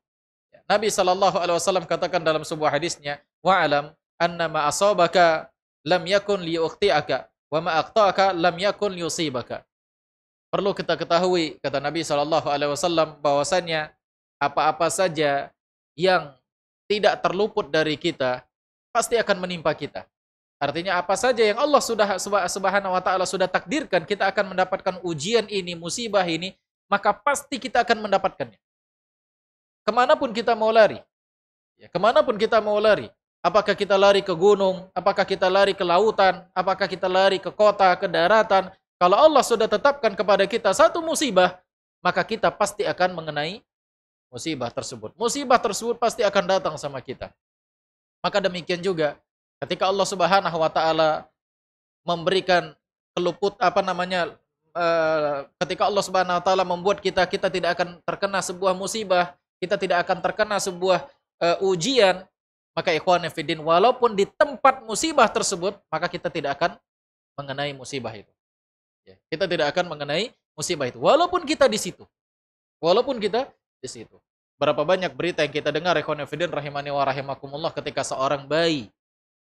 Nabi SAW katakan dalam sebuah hadisnya, wa'alam annama asabaka lam yakun liyukhti'aka wa ma akhta'aka lam yakun liyusibaka. Perlu kita ketahui, kata Nabi SAW, bahwasannya apa-apa saja yang tidak terluput dari kita pasti akan menimpa kita. Artinya apa saja yang Allah Subhanahu wa taala sudah takdirkan kita akan mendapatkan ujian ini, musibah ini, maka pasti kita akan mendapatkannya. Kemanapun kita mau lari, ya, kemanapun kita mau lari, apakah kita lari ke gunung, apakah kita lari ke lautan, apakah kita lari ke kota, ke daratan, kalau Allah sudah tetapkan kepada kita satu musibah, maka kita pasti akan mengenai musibah tersebut. Musibah tersebut pasti akan datang sama kita. Maka demikian juga ketika Allah Subhanahu wa taala memberikan ketika Allah Subhanahu wa taala membuat kita tidak akan terkena sebuah musibah, kita tidak akan terkena sebuah ujian, maka ikhwan fillah, walaupun di tempat musibah tersebut, maka kita tidak akan mengenai musibah itu. Ya, kita tidak akan mengenai musibah itu, walaupun kita di situ. Walaupun kita di situ. Berapa banyak berita yang kita dengar, ikhwan fillah rahimani wa rahimakumullah, ketika seorang bayi,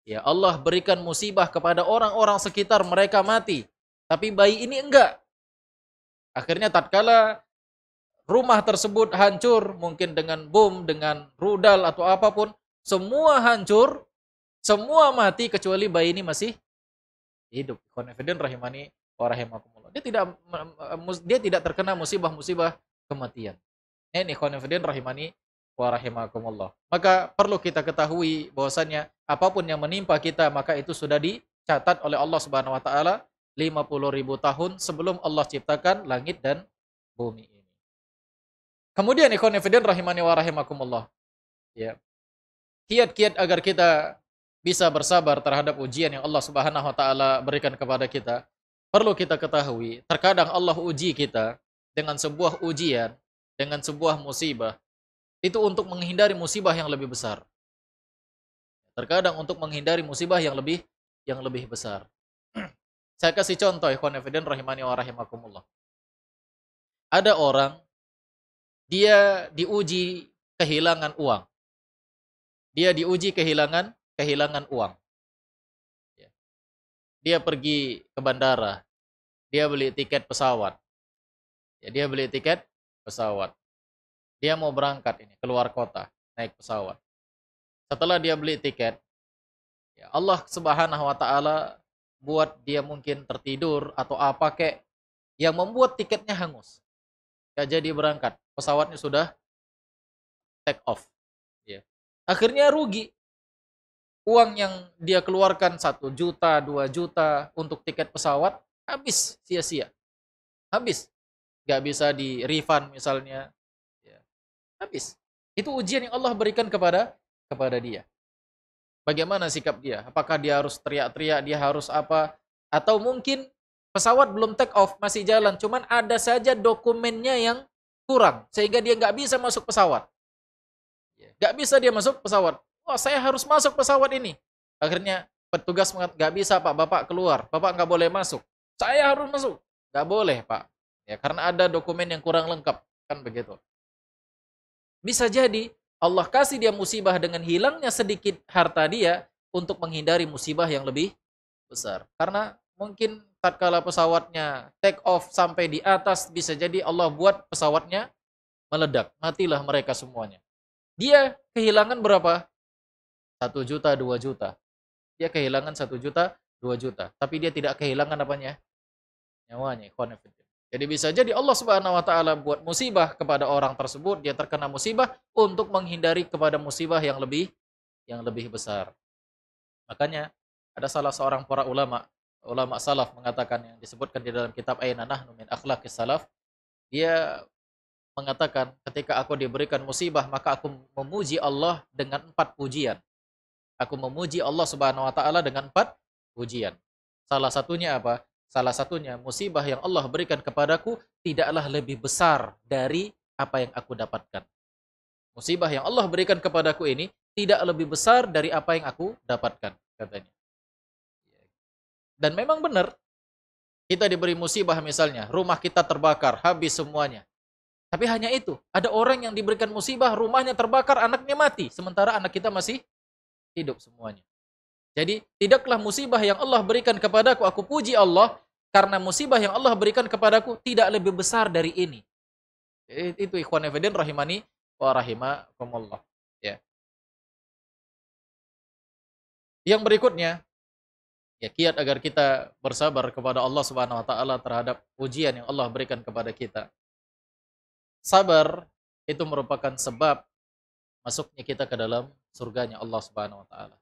ya, Allah berikan musibah kepada orang-orang sekitar, mereka mati, tapi bayi ini enggak. Akhirnya tatkala rumah tersebut hancur, mungkin dengan bom, dengan rudal atau apapun, semua hancur, semua mati kecuali bayi ini masih hidup. Khonafidin rahimani wa rahimakumullah. Dia tidak terkena musibah-musibah kematian. Ini khonafidin rahimani wa rahimakumullah. Maka perlu kita ketahui bahwasannya apapun yang menimpa kita, maka itu sudah dicatat oleh Allah Subhanahu wa taala 50.000 tahun sebelum Allah ciptakan langit dan bumi ini. Kemudian ikhwan fillah rahimani wa rahimakumullah. Ya. Kiat-kiat agar kita bisa bersabar terhadap ujian yang Allah Subhanahu wa taala berikan kepada kita. Perlu kita ketahui, terkadang Allah uji kita dengan sebuah ujian, dengan sebuah musibah, itu untuk menghindari musibah yang lebih besar. Terkadang untuk menghindari musibah yang lebih besar. Saya kasih contoh, ikhwan fillah rahimani wa rahimakumullah. Ada orang, dia diuji kehilangan uang. Dia diuji kehilangan uang. Ya. Dia pergi ke bandara, dia beli tiket pesawat. Ya, dia beli tiket pesawat. Dia mau berangkat ini keluar kota, naik pesawat. Setelah dia beli tiket, ya Allah Subhanahu wa taala buat dia mungkin tertidur atau apa kek yang membuat tiketnya hangus. Gak jadi berangkat. Pesawatnya sudah take off. Ya. Akhirnya rugi. Uang yang dia keluarkan 1 juta, 2 juta untuk tiket pesawat habis sia-sia. Habis. Gak bisa di refund misalnya. Ya. Habis. Itu ujian yang Allah berikan kepada dia. Bagaimana sikap dia? Apakah dia harus teriak-teriak, dia harus apa? Atau mungkin pesawat belum take off, masih jalan, cuman ada saja dokumennya yang kurang, sehingga dia nggak bisa masuk pesawat. Nggak bisa dia masuk pesawat. Wah, saya harus masuk pesawat ini. Akhirnya petugas mengatakan, nggak bisa Pak, Bapak keluar. Bapak nggak boleh masuk. Saya harus masuk. Nggak boleh Pak. Ya, karena ada dokumen yang kurang lengkap. Kan begitu. Bisa jadi Allah kasih dia musibah dengan hilangnya sedikit harta dia untuk menghindari musibah yang lebih besar. Karena mungkin tatkala pesawatnya take off sampai di atas, bisa jadi Allah buat pesawatnya meledak. Matilah mereka semuanya. Dia kehilangan berapa? 1 juta, 2 juta. Dia kehilangan 1 juta, 2 juta. Tapi dia tidak kehilangan apanya? Nyawanya. Jadi bisa jadi Allah Subhanahu wa taala buat musibah kepada orang tersebut, dia terkena musibah untuk menghindari kepada musibah yang lebih besar. Makanya ada salah seorang para ulama salaf mengatakan, yang disebutkan di dalam kitab Aina Nahnu min Akhlaqis Salaf, dia mengatakan, ketika aku diberikan musibah maka aku memuji Allah dengan 4 pujian. Aku memuji Allah Subhanahu wa taala dengan 4 pujian. Salah satunya apa? Salah satunya musibah yang Allah berikan kepadaku tidaklah lebih besar dari apa yang aku dapatkan. Musibah yang Allah berikan kepadaku ini tidak lebih besar dari apa yang aku dapatkan, katanya. Dan memang benar, kita diberi musibah misalnya, rumah kita terbakar, habis semuanya. Tapi hanya itu, ada orang yang diberikan musibah, rumahnya terbakar, anaknya mati, sementara anak kita masih hidup semuanya. Jadi, tidaklah musibah yang Allah berikan kepadaku, aku puji Allah, karena musibah yang Allah berikan kepadaku tidak lebih besar dari ini. Itu ikhwan fillah rahimani wa rahimakumullah. Ya. Yang berikutnya, ya, kiat agar kita bersabar kepada Allah Subhanahu wa taala terhadap ujian yang Allah berikan kepada kita. Sabar itu merupakan sebab masuknya kita ke dalam surganya Allah Subhanahu wa taala.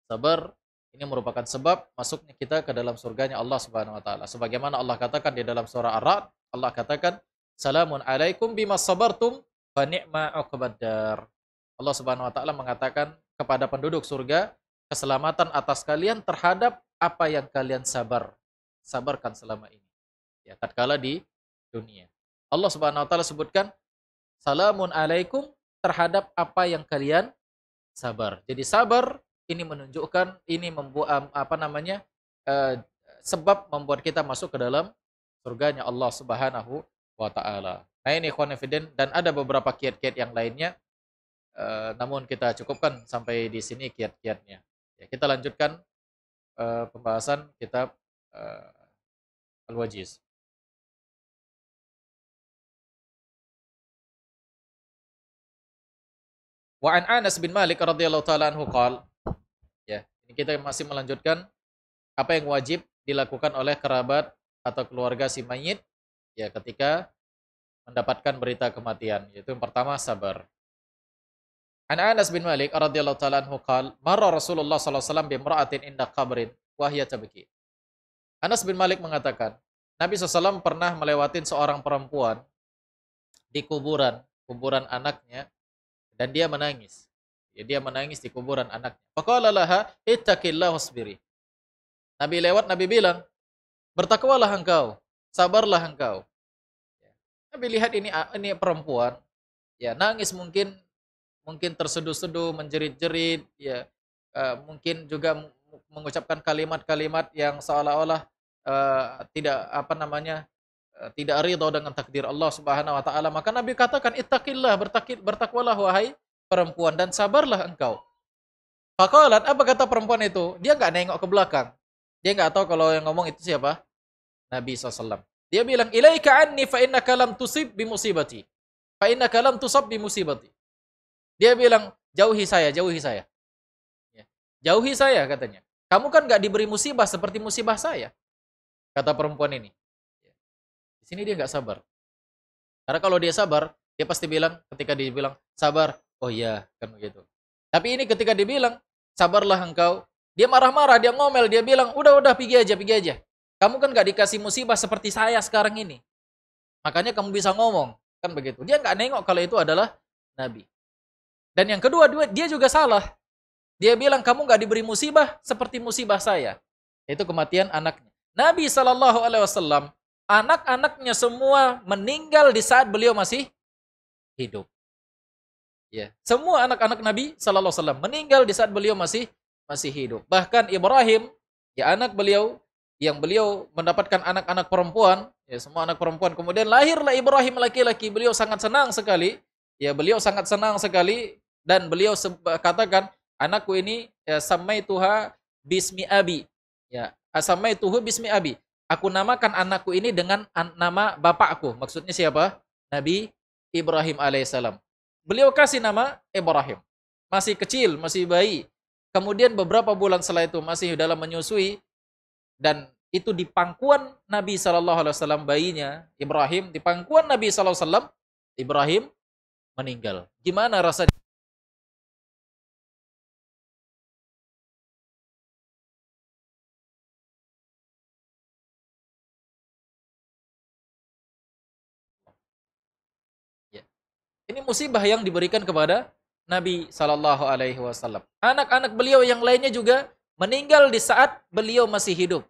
Sabar ini merupakan sebab masuknya kita ke dalam surganya Allah Subhanahu wa taala. Sebagaimana Allah katakan di dalam surah Ar-Ra'd, Allah katakan, "Salamun alaikum bima sabartum fa ni'ma uqbaddar." Allah Subhanahu wa taala mengatakan kepada penduduk surga, keselamatan atas kalian terhadap apa yang kalian sabarkan selama ini. Ya, tatkala di dunia. Allah Subhanahu wa taala sebutkan, "Salamun alaikum," terhadap apa yang kalian sabar. Jadi sabar ini menunjukkan, ini membuat sebab membuat kita masuk ke dalam surganya Allah Subhanahu wa taala. Nah, ini ikhwan fillah, dan ada beberapa kiat-kiat yang lainnya. Namun kita cukupkan sampai di sini kiat-kiatnya. Ya, kita lanjutkan pembahasan kitab Al-Wajiz. Wa an Anas bin Malik radhiyallahu taala anhu qala, ya, ini kita masih melanjutkan apa yang wajib dilakukan oleh kerabat atau keluarga si mayit ya ketika mendapatkan berita kematian. Yaitu yang pertama, sabar. An Anas bin Malik radhiyallahu taala anhu qala, marra Rasulullah sallallahu alaihi wasallam bi imra'atin inda qabrin wa hiya tabki. Anas bin Malik mengatakan, Nabi SAW pernah melewatin seorang perempuan di kuburan anaknya, dan dia menangis. Ya, dia menangis di kuburan anaknya. Faqala laha ittaqillah wasbiri. Nabi lewat, Nabi bilang, bertakwalah engkau, sabarlah engkau. Ya. Nabi lihat ini perempuan, ya nangis, mungkin terseduh-seduh, menjerit-jerit, ya mungkin juga mengucapkan kalimat-kalimat yang seolah-olah tidak apa namanya tidak ridho dengan takdir Allah Subhanahu wa taala, maka Nabi katakan ittaqillah, bertakwalah wahai perempuan dan sabarlah engkau. Faqalat, apa kata perempuan itu? Dia enggak nengok ke belakang. Dia enggak tahu kalau yang ngomong itu siapa? Nabi SAW. Dia bilang, ilaika anni fa innaka lam tusib bi musibati. Fa innaka lam tusab bi musibati. Dia bilang, jauhi saya, jauhi saya. Ya. Jauhi saya katanya. Kamu kan enggak diberi musibah seperti musibah saya. Kata perempuan ini. Di sini dia enggak sabar. Karena kalau dia sabar, dia pasti bilang, ketika dia bilang, sabar, oh iya, kan begitu. Tapi ini ketika dia bilang, sabarlah engkau, dia marah-marah, dia ngomel, dia bilang, udah, pergi aja, pergi aja. Kamu kan gak dikasih musibah seperti saya sekarang ini. Makanya kamu bisa ngomong, kan begitu. Dia gak nengok kalau itu adalah Nabi. Dan yang kedua, dia juga salah. Dia bilang, kamu gak diberi musibah seperti musibah saya. Itu kematian anaknya. Nabi SAW, anak-anaknya semua meninggal di saat beliau masih hidup. Ya, semua anak-anak Nabi SAW meninggal di saat beliau masih hidup. Bahkan Ibrahim, ya anak beliau, yang beliau mendapatkan anak-anak perempuan, ya semua anak perempuan. Kemudian lahirlah Ibrahim laki-laki. Beliau sangat senang sekali. Ya, beliau sangat senang sekali dan beliau katakan, anakku ini ya, samaituha bismi abi. Ya, samaituhu bismi abi. Aku namakan anakku ini dengan nama bapakku. Maksudnya siapa? Nabi Ibrahim alaihissalam. Beliau kasih nama Ibrahim. Masih kecil, masih bayi. Kemudian beberapa bulan setelah itu masih dalam menyusui, dan itu di pangkuan Nabi SAW, bayinya Ibrahim, di pangkuan Nabi SAW, Ibrahim meninggal. Gimana rasanya? Ya. Ini musibah yang diberikan kepada Nabi SAW. Anak-anak beliau yang lainnya juga meninggal di saat beliau masih hidup.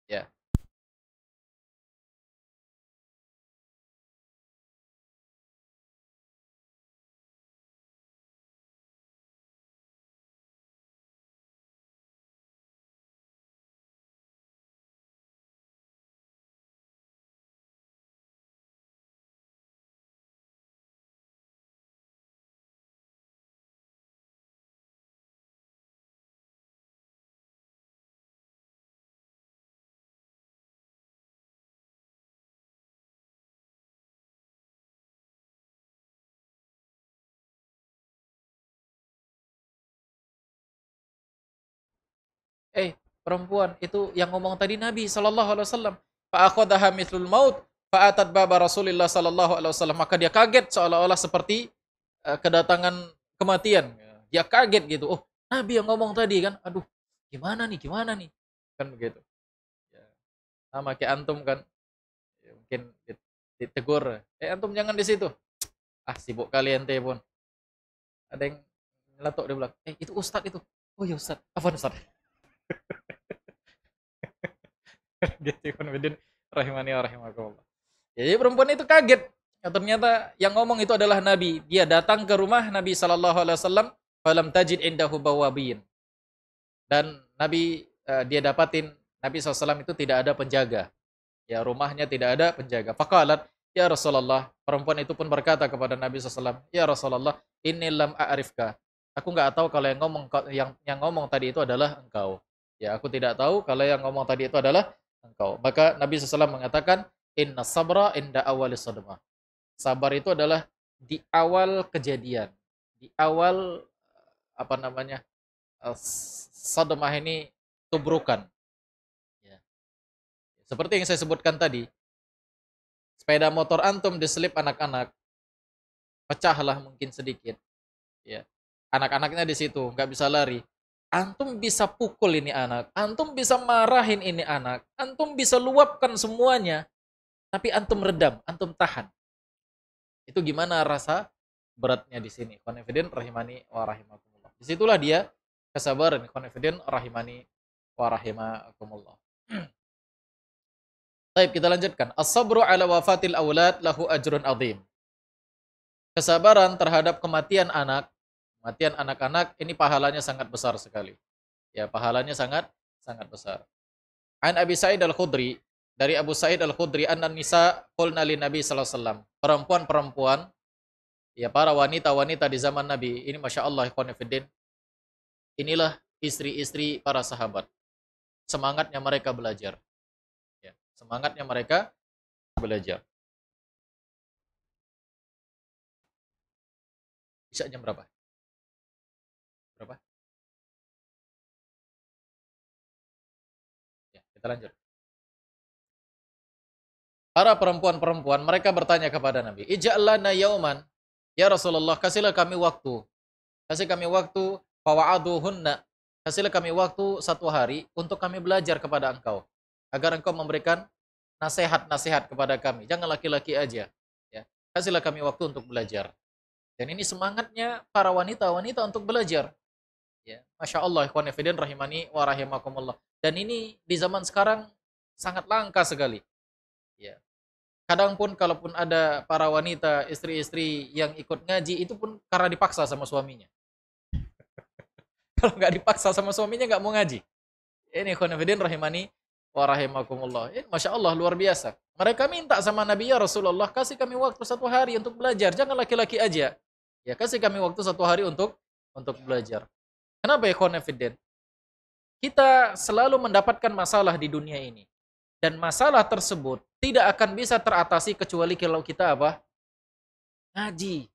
Ya. Perempuan itu yang ngomong tadi Nabi SAW. Fa'akhadaha mithlul maut fa'atat baba Rasulillah SAW. Maka dia kaget seolah-olah seperti kedatangan kematian. Dia kaget gitu. Oh, Nabi yang ngomong tadi kan. Aduh, gimana nih? Kan begitu. Ya, sama kayak antum kan. Ya, mungkin ditegur. Antum jangan di situ. Ah, sibuk kalian teh pun. Ada yang nyeletuk di belakang. Itu Ustadz itu. Oh ya Ustadz. Apa Ustadz? Gitu Ibn rahimani wa rahimakumullah. Jadi perempuan itu kaget. Ya, ternyata yang ngomong itu adalah Nabi. Dia datang ke rumah Nabi sallallahu alaihi wasallam, falam tajid indahu bawabin. Dan Nabi dia dapatin Nabi SAW itu tidak ada penjaga. Ya, rumahnya tidak ada penjaga. Faqalat, ya Rasulullah, perempuan itu pun berkata kepada Nabi SAW, ya Rasulullah, inni lam a'rifka. Aku enggak tahu kalau yang ngomong tadi itu adalah engkau. Ya, aku tidak tahu kalau yang ngomong tadi itu adalah engkau. Maka Nabi SAW mengatakan, inna sabra inda awali sadmah. Sabar itu adalah di awal kejadian. Di awal, apa namanya, sadmah ini tubrukan. Ya. Seperti yang saya sebutkan tadi, sepeda motor antum diselip anak-anak, pecahlah mungkin sedikit. Ya. Anak-anaknya di situ, nggak bisa lari. Antum bisa pukul ini anak, antum bisa marahin ini anak, antum bisa luapkan semuanya, tapi antum redam, antum tahan. Itu gimana rasa beratnya di sini? Konfident rahimani wa rahimakumullah. Disitulah dia kesabaran, konfident rahimani wa rahimakumullah. Baik, kita lanjutkan. As-sabru ala wafatil aulad lahu ajrun azim. Kesabaran terhadap kematian anak-anak ini pahalanya sangat besar sekali. Ya, pahalanya sangat sangat besar. An Abi Sa'id Al-Khudri, dari Abu Sa'id Al-Khudri, anna nisa qulna lin Nabi sallallahu alaihi wasallam. Perempuan-perempuan, ya para wanita-wanita di zaman Nabi, ini Masya Allah, ikhwan fillah, inilah istri-istri para sahabat. Semangatnya mereka belajar. Ya, semangatnya mereka belajar. Bisa jam berapa? Berapa? Ya, kita lanjut. Para perempuan-perempuan, mereka bertanya kepada Nabi, Ij'al lana yauman, ya Rasulullah, kasihlah kami waktu. Kasih kami waktu, fawa'aduhunna. Kasihlah kami waktu 1 hari untuk kami belajar kepada engkau. Agar engkau memberikan nasihat-nasihat kepada kami. Jangan laki-laki aja. Ya. Kasihlah kami waktu untuk belajar. Dan ini semangatnya para wanita-wanita untuk belajar. Ya. Masya Allah, ikhwan fillah rahimani wa rahimakumullah. Dan ini di zaman sekarang sangat langka sekali. Ya. Kadang pun kalaupun ada para wanita, istri-istri yang ikut ngaji, itu pun karena dipaksa sama suaminya. Kalau nggak dipaksa sama suaminya nggak mau ngaji. Ini khonafidin rahimani wa rahimakumullah. Ini Masya Allah luar biasa. Mereka minta sama Nabi, ya Rasulullah, kasih kami waktu 1 hari untuk belajar. Jangan laki-laki aja. Ya, kasih kami waktu 1 hari untuk belajar. Kenapa ya khonafidin? Kita selalu mendapatkan masalah di dunia ini. Dan masalah tersebut tidak akan bisa teratasi kecuali kalau kita apa? Ngaji.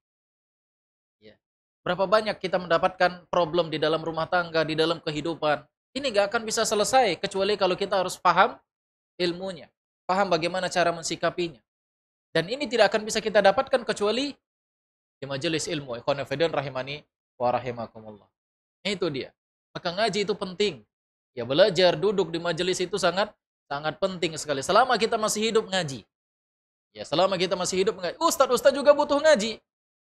Ya. Berapa banyak kita mendapatkan problem di dalam rumah tangga, di dalam kehidupan. Ini gak akan bisa selesai kecuali kalau kita harus paham ilmunya. Paham bagaimana cara mensikapinya. Dan ini tidak akan bisa kita dapatkan kecuali di majelis ilmu. Ikhwanafidin rahimani wa rahimakumullah. Itu dia. Maka ngaji itu penting. Ya, belajar, duduk di majelis itu sangat penting sekali. Selama kita masih hidup ngaji. Ya, selama kita masih hidup ngaji. Ustaz juga butuh ngaji.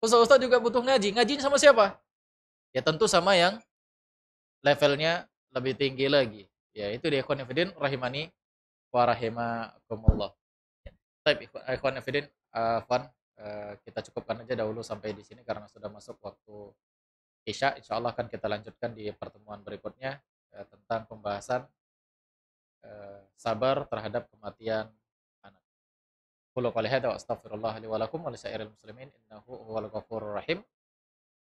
Ustaz juga butuh ngaji. Ngajinya sama siapa? Ya tentu sama yang levelnya lebih tinggi lagi. Ya itu dia ikhwan fillah rahimani wa rahimakumullah. Baik ikhwan fillah, kita cukupkan aja dahulu sampai di sini karena sudah masuk waktu Isya. Insyaallah akan kita lanjutkan di pertemuan berikutnya tentang pembahasan sabar terhadap kematian anak. Qul qouli hadza wa astaghfirullah li wa lakum wa lisairil muslimin innahu huwal ghafurur rahim.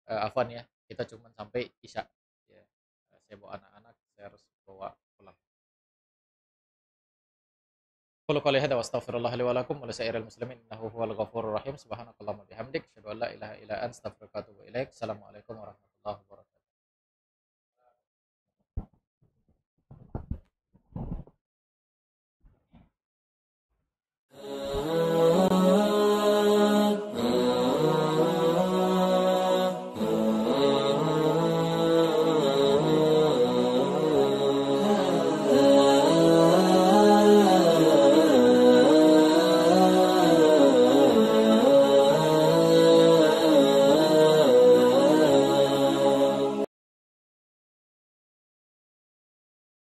Afwan ya, kita cuma sampai Isya. Ya, saya bawa anak-anak, saya harus bawa pulang. Qul qouli hadza wa astaghfirullah li wa lakum wa lisairil muslimin innahu huwal ghafurur rahim. Subhanakallahumma bihamdik, asyhadu an la ilaha illa anta, astaghfiruka wa atubu ilaik. Assalamualaikum warahmatullahi wabarakatuh.